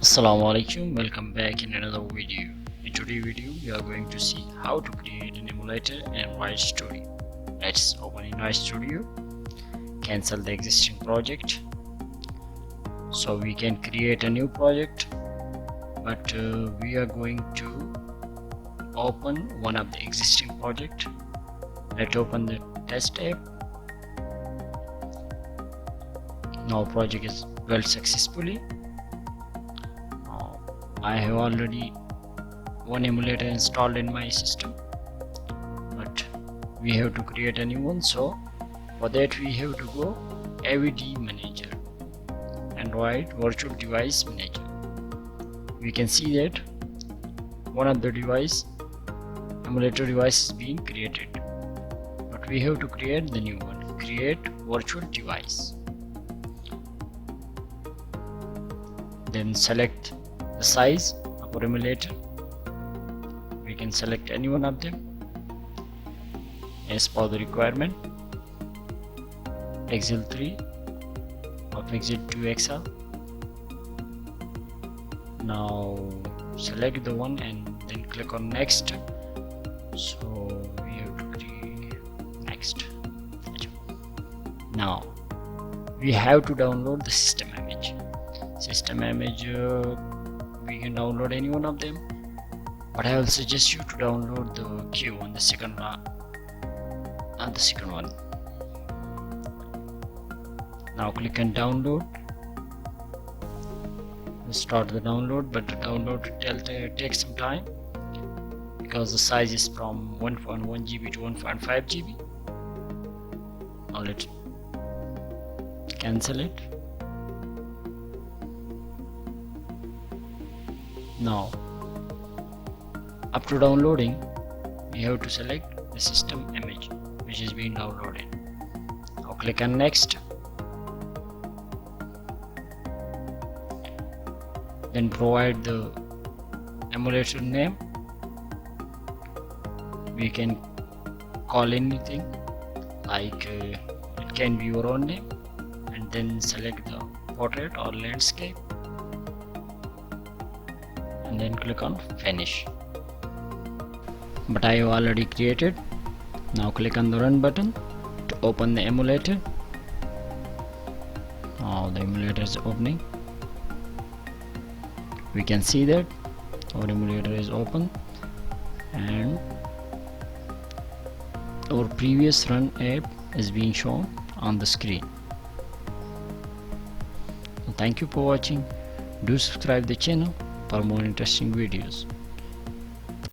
Assalamu alaikum, welcome back in another video. In today's video we are going to see how to create an emulator in Android Studio. Let's open Android Studio, cancel the existing project. So we can create a new project, but we are going to open one of the existing project. Let's open the test app. Now project is built successfully. I have already one emulator installed in my system, but we have to create a new one. So for that we have to go AVD manager, Android virtual device manager. We can see that one of the emulator device is being created, but we have to create the new one. Create virtual device, then select the size of our emulator. We can select any one of them as per the requirement. XL3 or XL2 XL. Now select the one and then click on next. So we have to click next. Now we have to download the system image. We can download any one of them, but I will suggest you to download the Q on the second one. Now click on download. Start the download, but the download will take some time because the size is from 1.1 GB to 1.5 GB. Now let's cancel it. Now after downloading, we have to select the system image which is being downloaded. Now click on next, then provide the emulator name. We can call anything, like it can be your own name, and then select the portrait or landscape and then click on finish. But I have already created. Now click on the run button to open the emulator. Now the emulator is opening. We can see that our emulator is open and our previous run app is being shown on the screen. Thank you for watching. Do subscribe the channel for more interesting videos.